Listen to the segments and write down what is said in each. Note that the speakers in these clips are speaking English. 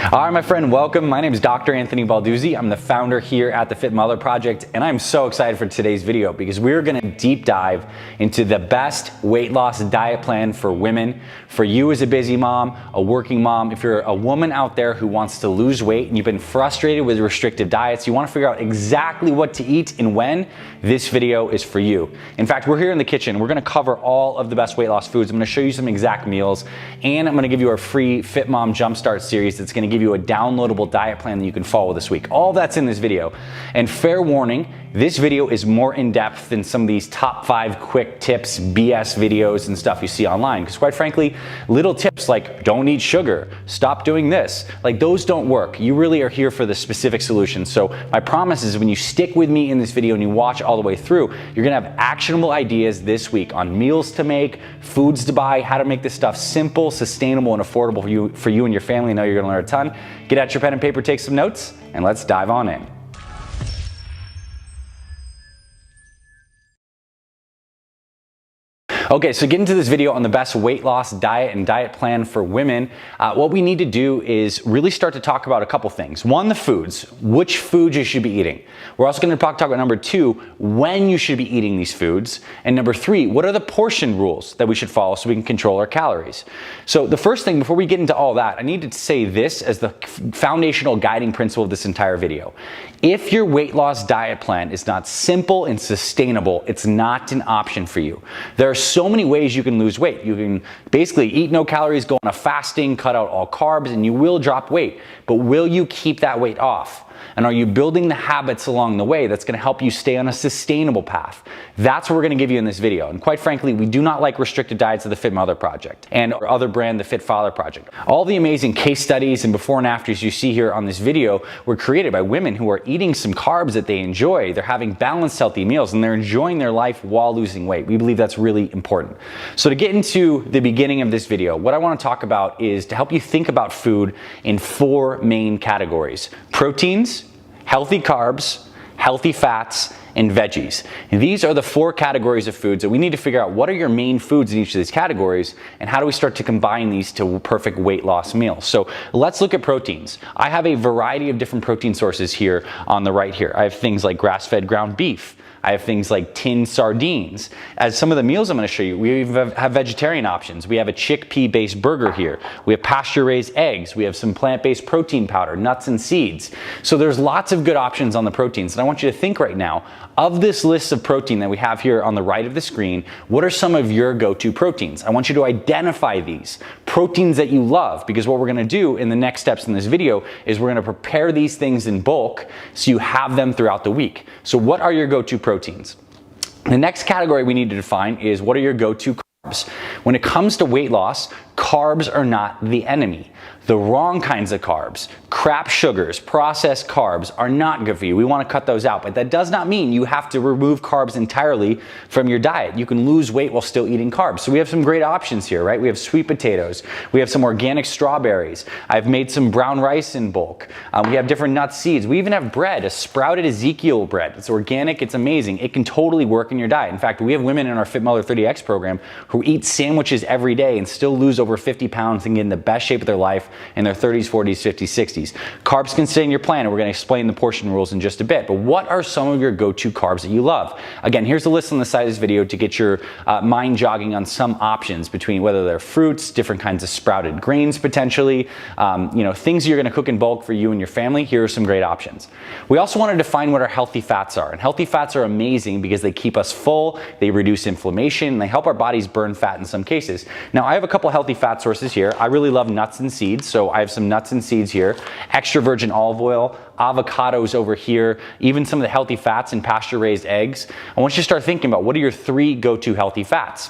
All right, my friend, welcome. My name is Dr. Anthony Balduzzi. I'm the founder here at the Fit Mother Project, and I'm so excited for today's video because we're gonna deep dive into the best weight loss diet plan for women. For you as a busy mom, a working mom, if you're a woman out there who wants to lose weight and you've been frustrated with restrictive diets, you wanna figure out exactly what to eat and when, this video is for you. In fact, we're here in the kitchen. We're gonna cover all of the best weight loss foods. I'm gonna show you some exact meals, and I'm gonna give you our free Fit Mom Jumpstart series that's gonna give you a downloadable diet plan that you can follow this week. All that's in this video. And fair warning, this video is more in-depth than some of these top 5 quick tips, BS videos and stuff you see online. Because quite frankly, little tips like don't eat sugar, stop doing this, like those don't work. You really are here for the specific solution. So my promise is when you stick with me in this video and you watch all the way through, you're gonna have actionable ideas this week on meals to make, foods to buy, how to make this stuff simple, sustainable, and affordable for you and your family. I know you're gonna learn a ton. Get out your pen and paper, take some notes, and let's dive on in. Okay, so getting to this video on the best weight loss diet and diet plan for women, what we need to do is really start to talk about a couple things. One, the foods, which foods you should be eating. We're also gonna talk about number 2, when you should be eating these foods. And number 3, what are the portion rules that we should follow so we can control our calories? So the first thing, before we get into all that, I need to say this as the foundational guiding principle of this entire video. If your weight loss diet plan is not simple and sustainable, it's not an option for you. There are so many ways you can lose weight. You can basically eat no calories, go on a fasting, cut out all carbs, and you will drop weight. But will you keep that weight off? And are you building the habits along the way that's gonna help you stay on a sustainable path? That's what we're gonna give you in this video. And quite frankly, we do not like restricted diets of the Fit Mother Project and our other brand, the Fit Father Project. All the amazing case studies and before and afters you see here on this video were created by women who are eating some carbs that they enjoy. They're having balanced, healthy meals, and they're enjoying their life while losing weight. We believe that's really important. So to get into the beginning of this video, what I wanna talk about is to help you think about food in 4 main categories: proteins, healthy carbs, healthy fats, and veggies. And these are the 4 categories of foods that we need to figure out what are your main foods in each of these categories and how do we start to combine these to perfect weight loss meals. So let's look at proteins. I have a variety of different protein sources here on the right here. I have things like grass-fed ground beef. I have things like tinned sardines. As some of the meals I'm gonna show you, we have vegetarian options. We have a chickpea-based burger here. We have pasture-raised eggs. We have some plant-based protein powder, nuts and seeds. So there's lots of good options on the proteins. And I want you to think right now, of this list of protein that we have here on the right of the screen, what are some of your go-to proteins? I want you to identify these proteins that you love, because what we're gonna do in the next steps in this video is we're gonna prepare these things in bulk so you have them throughout the week. So what are your go-to proteins? The next category we need to define is what are your go-to carbs? When it comes to weight loss, carbs are not the enemy. The wrong kinds of carbs, crap sugars, processed carbs are not good for you. We want to cut those out, but that does not mean you have to remove carbs entirely from your diet. You can lose weight while still eating carbs. So we have some great options here, right? We have sweet potatoes. We have some organic strawberries. I've made some brown rice in bulk. We have different nuts, seeds. We even have bread, a sprouted Ezekiel bread. It's organic, it's amazing. It can totally work in your diet. In fact, we have women in our Fit Mother 30X program who eat sandwiches every day and still lose over 50 pounds and get in the best shape of their life in their 30s, 40s, 50s, 60s. Carbs can stay in your plan, and we're gonna explain the portion rules in just a bit, but what are some of your go-to carbs that you love? Again, here's a list on the side of this video to get your mind jogging on some options between whether they're fruits, different kinds of sprouted grains potentially, things you're gonna cook in bulk for you and your family. Here are some great options. We also wanna define what our healthy fats are, and healthy fats are amazing because they keep us full, they reduce inflammation, and they help our bodies burn fat in some cases. Now, I have a couple healthy fat sources here. I really love nuts and seeds, so I have some nuts and seeds here, extra virgin olive oil, avocados over here, even some of the healthy fats and pasture-raised eggs. I want you to start thinking about what are your 3 go-to healthy fats.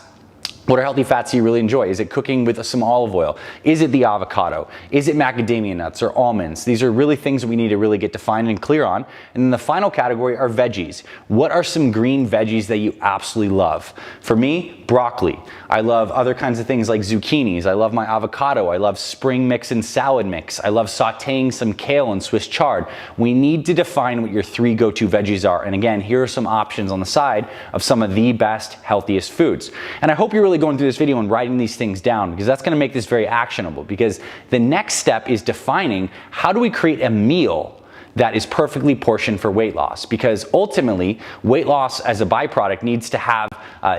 What are healthy fats you really enjoy? Is it cooking with some olive oil? Is it the avocado? Is it macadamia nuts or almonds? These are really things that we need to really get defined and clear on. And then the final category are veggies. What are some green veggies that you absolutely love? For me, broccoli. I love other kinds of things like zucchinis. I love my avocado. I love spring mix and salad mix. I love sauteing some kale and Swiss chard. We need to define what your 3 go-to veggies are. And again, here are some options on the side of some of the best, healthiest foods. And I hope you're really really going through this video and writing these things down because that's gonna make this very actionable, because the next step is defining how do we create a meal that is perfectly portioned for weight loss, because ultimately weight loss as a byproduct needs to have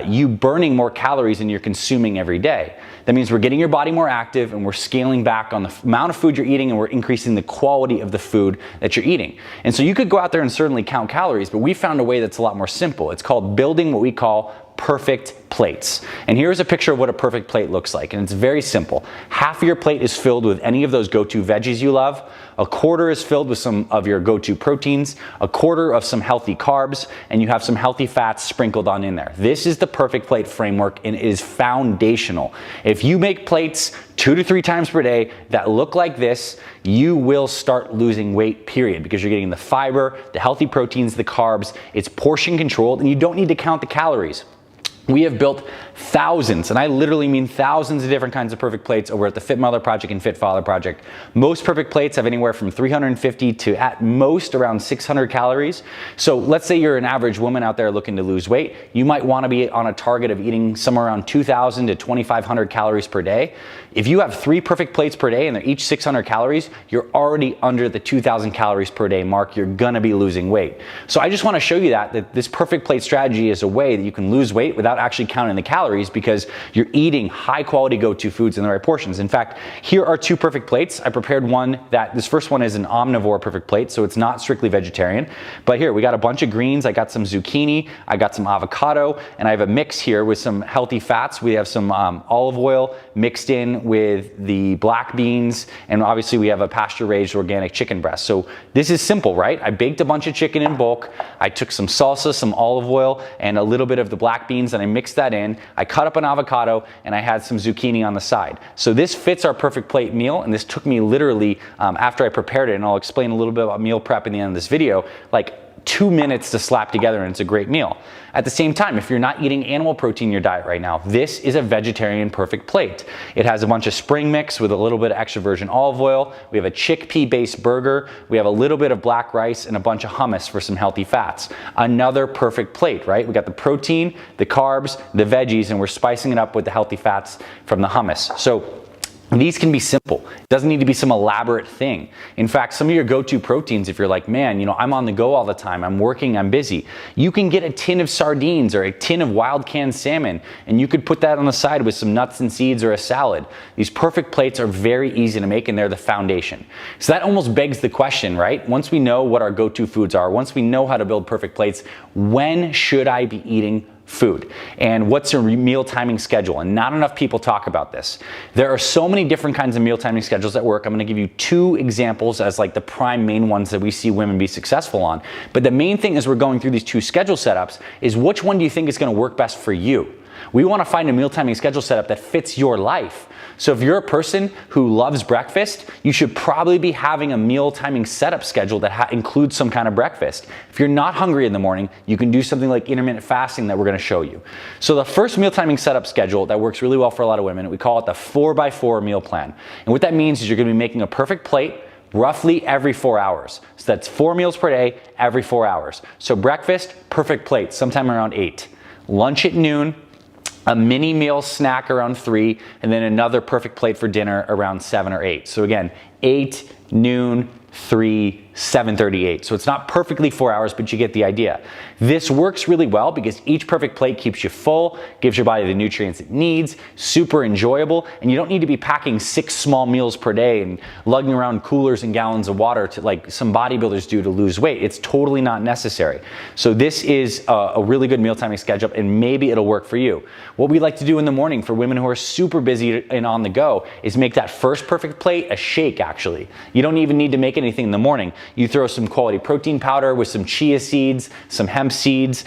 you burning more calories than you're consuming every day. That means we're getting your body more active and we're scaling back on the amount of food you're eating, and we're increasing the quality of the food that you're eating. And so you could go out there and certainly count calories, but we found a way that's a lot more simple. It's called building what we call perfect plates. And here's a picture of what a perfect plate looks like, and it's very simple. Half of your plate is filled with any of those go-to veggies you love, a quarter is filled with some of your go-to proteins, a quarter of some healthy carbs, and you have some healthy fats sprinkled on in there. This is the perfect plate framework, and it is foundational. If you make plates 2 to 3 times per day that look like this, you will start losing weight, period, because you're getting the fiber, the healthy proteins, the carbs. It's portion controlled, and you don't need to count the calories. We have built thousands, and I literally mean thousands of different kinds of perfect plates over at the Fit Mother Project and Fit Father Project. Most perfect plates have anywhere from 350 to at most around 600 calories. So let's say you're an average woman out there looking to lose weight. You might want to be on a target of eating somewhere around 2,000 to 2,500 calories per day. If you have 3 perfect plates per day and they're each 600 calories, you're already under the 2,000 calories per day mark. You're gonna be losing weight. So I just want to show you that this perfect plate strategy is a way that you can lose weight without actually counting the calories, because you're eating high quality go-to foods in the right portions. In fact, here are 2 perfect plates. I prepared one this first one is an omnivore perfect plate, so it's not strictly vegetarian. But here we got a bunch of greens. I got some zucchini, I got some avocado, and I have a mix here with some healthy fats. We have some olive oil mixed in with the black beans, and obviously we have a pasture-raised organic chicken breast. So this is simple, right? I baked a bunch of chicken in bulk. I took some salsa, some olive oil, and a little bit of the black beans, and I mixed that in. I cut up an avocado, and I had some zucchini on the side. So this fits our perfect plate meal, and this took me literally, after I prepared it, and I'll explain a little bit about meal prep in the end of this video, like 2 minutes to slap together, and it's a great meal. At the same time, if you're not eating animal protein in your diet right now, this is a vegetarian perfect plate. It has a bunch of spring mix with a little bit of extra virgin olive oil. We have a chickpea-based burger. We have a little bit of black rice and a bunch of hummus for some healthy fats. Another perfect plate, right? We got the protein, the carbs, the veggies, and we're spicing it up with the healthy fats from the hummus. So these can be simple. It doesn't need to be some elaborate thing. In fact, some of your go-to proteins, if you're like, man, I'm on the go all the time, I'm working, I'm busy, you can get a tin of sardines or a tin of wild canned salmon, and you could put that on the side with some nuts and seeds or a salad. These perfect plates are very easy to make, and they're the foundation. So that almost begs the question, right? Once we know what our go-to foods are, once we know how to build perfect plates, when should I be eating food? And what's a meal timing schedule? And not enough people talk about this. There are so many different kinds of meal timing schedules at work. I'm going to give you 2 examples as like the prime main ones that we see women be successful on. But the main thing as we're going through these 2 schedule setups is, which one do you think is going to work best for you? We want to find a meal timing schedule setup that fits your life. So if you're a person who loves breakfast, you should probably be having a meal timing setup schedule that includes some kind of breakfast. If you're not hungry in the morning, you can do something like intermittent fasting that we're going to show you. So the first meal timing setup schedule that works really well for a lot of women, we call it the 4x4 meal plan. And what that means is you're going to be making a perfect plate roughly every 4 hours. So that's 4 meals per day, every 4 hours. So breakfast, perfect plate, sometime around 8. Lunch at noon, a mini meal snack around 3, and then another perfect plate for dinner around 7 or 8. So again, 8, noon, 3, 7:38. So it's not perfectly 4 hours, but you get the idea. This works really well because each perfect plate keeps you full, gives your body the nutrients it needs, super enjoyable, and you don't need to be packing 6 small meals per day and lugging around coolers and gallons of water to like some bodybuilders do to lose weight. It's totally not necessary. So this is a really good meal timing schedule, and maybe it'll work for you. What we like to do in the morning for women who are super busy and on the go is make that first perfect plate a shake, actually. You don't even need to make anything in the morning. You throw some quality protein powder with some chia seeds, some hemp seeds,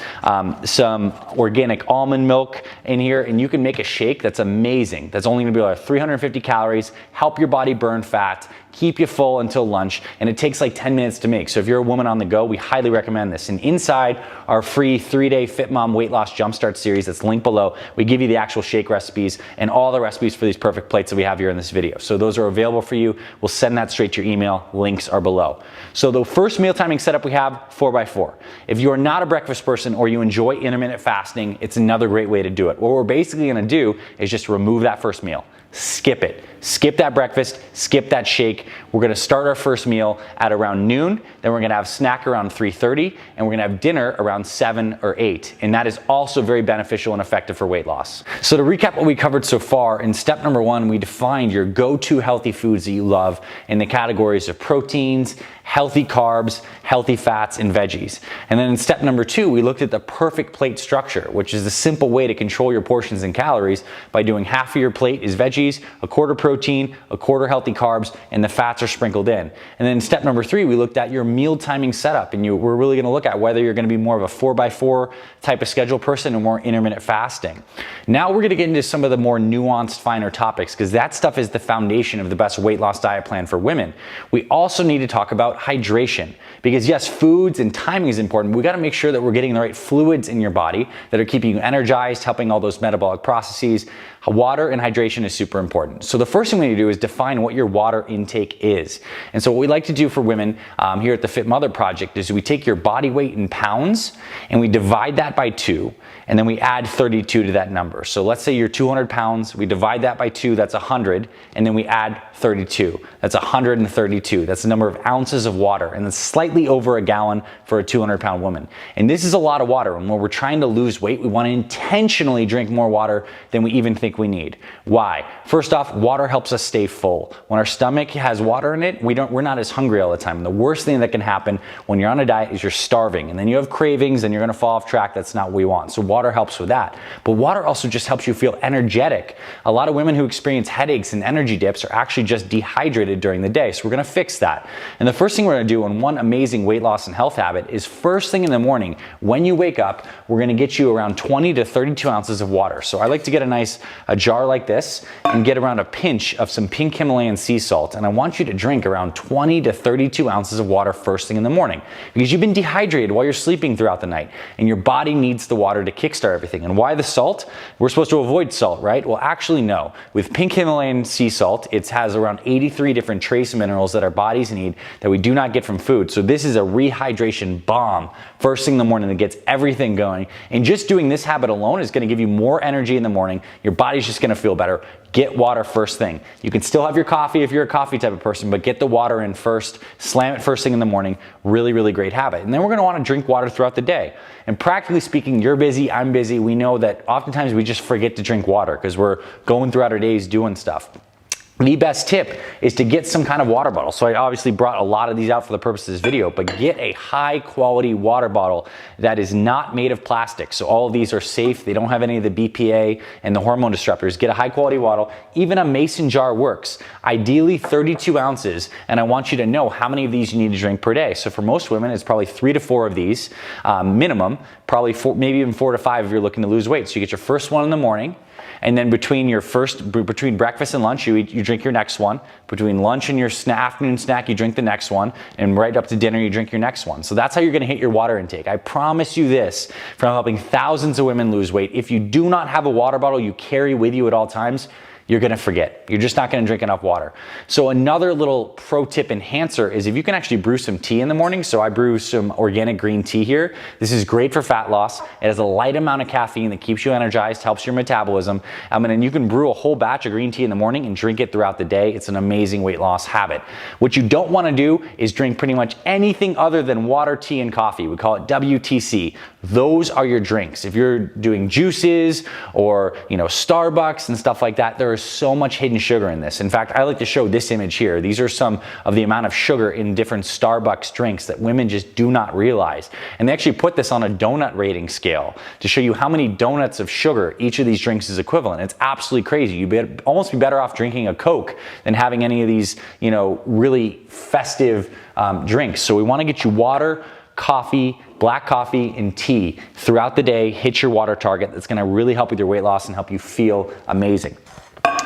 some organic almond milk in here, and you can make a shake that's amazing. That's only gonna be like 350 calories, help your body burn fat, keep you full until lunch, and it takes like 10 minutes to make. So if you're a woman on the go, we highly recommend this. And inside our free 3-day Fit Mom Weight Loss Jumpstart series that's linked below, we give you the actual shake recipes and all the recipes for these perfect plates that we have here in this video. So those are available for you. We'll send that straight to your email. Links are below. So the first meal timing setup we have, 4x4. If you are not a breakfast person or you enjoy intermittent fasting, it's another great way to do it. What we're basically gonna do is just remove that first meal. Skip it. Skip that breakfast, skip that shake. We're gonna start our first meal at around noon, then we're gonna have snack around 3:30, and we're gonna have dinner around 7 or 8. And that is also very beneficial and effective for weight loss. So to recap what we covered so far, in step number 1, we defined your go-to healthy foods that you love in the categories of proteins, healthy carbs, healthy fats, and veggies. And then in step number 2, we looked at the perfect plate structure, which is the simple way to control your portions and calories by doing half of your plate is veggies, a quarter protein, a quarter healthy carbs, and the fats are sprinkled in. And then in step number 3, we looked at your meal timing setup, and we're really gonna look at whether you're gonna be more of a 4x4 type of schedule person or more intermittent fasting. Now we're gonna get into some of the more nuanced, finer topics, because that stuff is the foundation of the best weight loss diet plan for women. We also need to talk about hydration, because yes, foods and timing is important. We got to make sure that we're getting the right fluids in your body that are keeping you energized, helping all those metabolic processes. Water and hydration is super important. So the first thing we need to do is define what your water intake is. And so what we like to do for women here at the Fit Mother Project is we take your body weight in pounds and we divide that by 2, and then we add 32 to that number. So let's say you're 200 pounds, we divide that by 2, that's 100, and then we add 32. That's 132. That's the number of ounces of water, and that's slightly over a gallon for a 200-pound woman. And this is a lot of water, and when we're trying to lose weight, we want to intentionally drink more water than we even think we need. Why? First off, water helps us stay full. When our stomach has water in it, we're not as hungry all the time. And the worst thing that can happen when you're on a diet is you're starving, and then you have cravings and you're gonna fall off track. That's not what we want. So water helps with that. But water also just helps you feel energetic. A lot of women who experience headaches and energy dips are actually just dehydrated during the day. So we're gonna fix that. And the first thing we're gonna do, and one amazing weight loss and health habit, is first thing in the morning, when you wake up, we're gonna get you around 20 to 32 ounces of water. So I like to get a jar like this and get around a pinch of some pink Himalayan sea salt, and I want you to drink around 20 to 32 ounces of water first thing in the morning, because you've been dehydrated while you're sleeping throughout the night, and your body needs the water to kickstart everything. And why the salt? We're supposed to avoid salt, right? Well, actually no. With pink Himalayan sea salt, it has around 83 different trace minerals that our bodies need that we do not get from food. So this is a rehydration bomb first thing in the morning that gets everything going. And just doing this habit alone is gonna give you more energy in the morning. Your body's just gonna feel better. Get water first thing. You can still have your coffee if you're a coffee type of person, but get the water in first, slam it first thing in the morning. Really, really great habit. And then we're gonna wanna drink water throughout the day. And practically speaking, you're busy, I'm busy. We know that oftentimes we just forget to drink water because we're going throughout our days doing stuff. The best tip is to get some kind of water bottle. So I obviously brought a lot of these out for the purpose of this video, but get a high quality water bottle that is not made of plastic. So all of these are safe. They don't have any of the BPA and the hormone disruptors. Get a high quality bottle. Even a mason jar works. Ideally 32 ounces. And I want you to know how many of these you need to drink per day. So for most women, it's probably 3 to 4 of these minimum, probably 4, maybe even 4 to 5 if you're looking to lose weight. So you get your first one in the morning. And then between breakfast and lunch, you drink your next one. Between lunch and your afternoon snack, you drink the next one. And right up to dinner, you drink your next one. So that's how you're gonna hit your water intake. I promise you this, from helping thousands of women lose weight. If you do not have a water bottle you carry with you at all times, you're gonna forget. You're just not gonna drink enough water. So another little pro tip enhancer is if you can actually brew some tea in the morning. So I brew some organic green tea here. This is great for fat loss. It has a light amount of caffeine that keeps you energized, helps your metabolism. And you can brew a whole batch of green tea in the morning and drink it throughout the day. It's an amazing weight loss habit. What you don't wanna do is drink pretty much anything other than water, tea, and coffee. We call it WTC. Those are your drinks. If you're doing juices or Starbucks and stuff like that, there is so much hidden sugar in this. In fact, I like to show this image here. These are some of the amount of sugar in different Starbucks drinks that women just do not realize. And they actually put this on a donut rating scale to show you how many donuts of sugar each of these drinks is equivalent. It's absolutely crazy. You'd almost be better off drinking a Coke than having any of these, really festive drinks. So we want to get you water, coffee, black coffee, and tea throughout the day. Hit your water target. That's going to really help with your weight loss and help you feel amazing.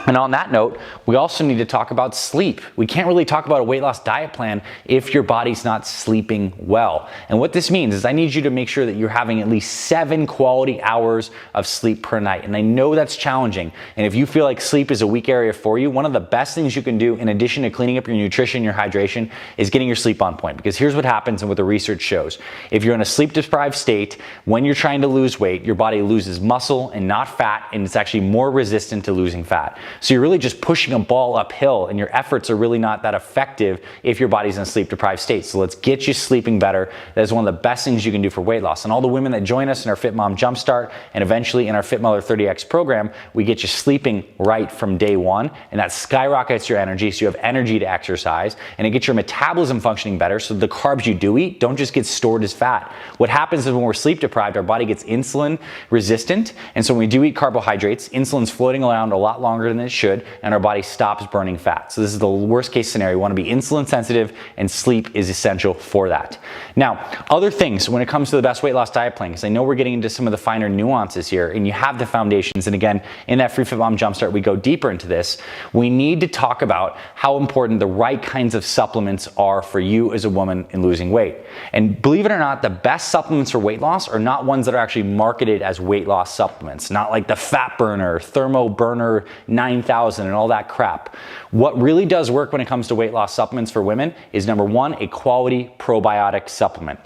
And on that note, we also need to talk about sleep. We can't really talk about a weight loss diet plan if your body's not sleeping well. And what this means is I need you to make sure that you're having at least 7 quality hours of sleep per night. And I know that's challenging. And if you feel like sleep is a weak area for you, one of the best things you can do in addition to cleaning up your nutrition, your hydration, is getting your sleep on point. Because here's what happens and what the research shows. If you're in a sleep deprived state, when you're trying to lose weight, your body loses muscle and not fat, and it's actually more resistant to losing fat. So you're really just pushing a ball uphill, and your efforts are really not that effective if your body's in a sleep deprived state. So let's get you sleeping better. That is one of the best things you can do for weight loss. And all the women that join us in our Fit Mom Jumpstart and eventually in our Fit Mother 30X program, we get you sleeping right from day one, and that skyrockets your energy so you have energy to exercise, and it gets your metabolism functioning better so the carbs you do eat don't just get stored as fat. What happens is when we're sleep deprived, our body gets insulin resistant, and so when we do eat carbohydrates, insulin's floating around a lot longer than it should, and our body stops burning fat. So this is the worst case scenario. You want to be insulin sensitive, and sleep is essential for that. Now, other things when it comes to the best weight loss diet plan, because I know we're getting into some of the finer nuances here, and you have the foundations, and again, in that free Fit Mom Jumpstart, we go deeper into this. We need to talk about how important the right kinds of supplements are for you as a woman in losing weight. And believe it or not, the best supplements for weight loss are not ones that are actually marketed as weight loss supplements, not like the Fat Burner, Thermo Burner 9000 and all that crap. What really does work when it comes to weight loss supplements for women is number one, a quality probiotic supplement.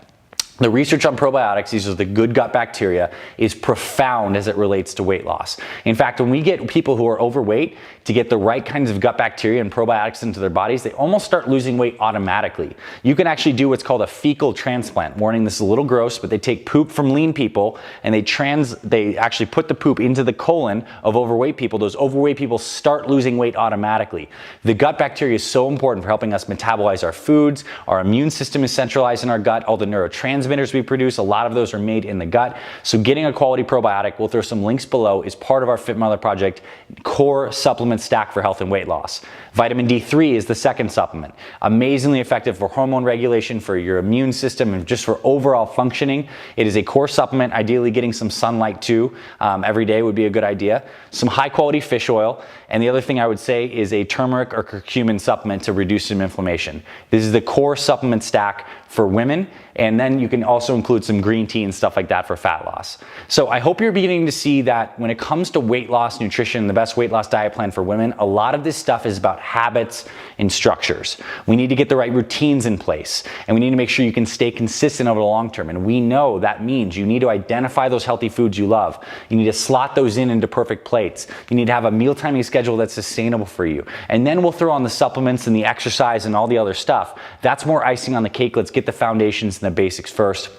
The research on probiotics, these are the good gut bacteria, is profound as it relates to weight loss. In fact, when we get people who are overweight to get the right kinds of gut bacteria and probiotics into their bodies, they almost start losing weight automatically. You can actually do what's called a fecal transplant. Warning, this is a little gross, but they take poop from lean people and they actually put the poop into the colon of overweight people. Those overweight people start losing weight automatically. The gut bacteria is so important for helping us metabolize our foods. Our immune system is centralized in our gut. All the neurotransmitters we produce, a lot of those are made in the gut. So getting a quality probiotic, we'll throw some links below, is part of our Fit Mother Project core supplement stack for health and weight loss. Vitamin D3 is the second supplement. Amazingly effective for hormone regulation, for your immune system, and just for overall functioning. It is a core supplement. Ideally getting some sunlight too every day would be a good idea. Some high quality fish oil. And the other thing I would say is a turmeric or curcumin supplement to reduce some inflammation. This is the core supplement stack for women. And then you can also include some green tea and stuff like that for fat loss. So I hope you're beginning to see that when it comes to weight loss nutrition, the best weight loss diet plan for women, a lot of this stuff is about habits and structures. We need to get the right routines in place, and we need to make sure you can stay consistent over the long term. And we know that means you need to identify those healthy foods you love. You need to slot those into perfect plates. You need to have a meal timing schedule that's sustainable for you. And then we'll throw on the supplements and the exercise and all the other stuff. That's more icing on the cake. Let's get the foundations and the basics first.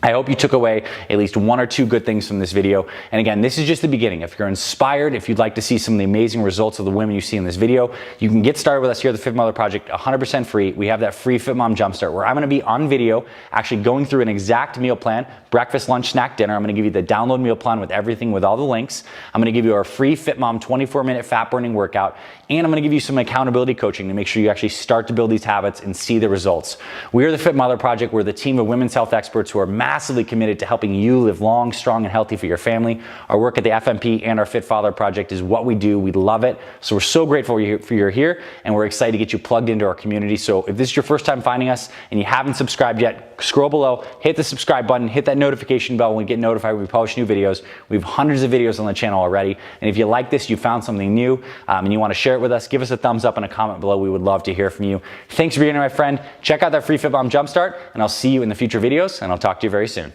I hope you took away at least 1 or 2 good things from this video. And again, this is just the beginning. If you're inspired, if you'd like to see some of the amazing results of the women you see in this video, you can get started with us here at the Fit Mother Project 100% free. We have that free Fit Mom Jumpstart where I'm going to be on video actually going through an exact meal plan, breakfast, lunch, snack, dinner. I'm going to give you the download meal plan with everything, with all the links. I'm going to give you our free Fit Mom 24-minute fat burning workout, and I'm going to give you some accountability coaching to make sure you actually start to build these habits and see the results. We are the Fit Mother Project. We're the team of women's health experts who are massively committed to helping you live long, strong, and healthy for your family. Our work at the FMP and our Fit Father Project is what we do. We love it. So we're so grateful you're here, and we're excited to get you plugged into our community. So if this is your first time finding us and you haven't subscribed yet, scroll below, hit the subscribe button, hit that notification bell when we get notified when we publish new videos. We have hundreds of videos on the channel already. And if you like this, you found something new, and you want to share it with us, give us a thumbs up and a comment below. We would love to hear from you. Thanks for being here, my friend. Check out that free Fit Mom Jumpstart, and I'll see you in the future videos, and I'll talk to you very soon.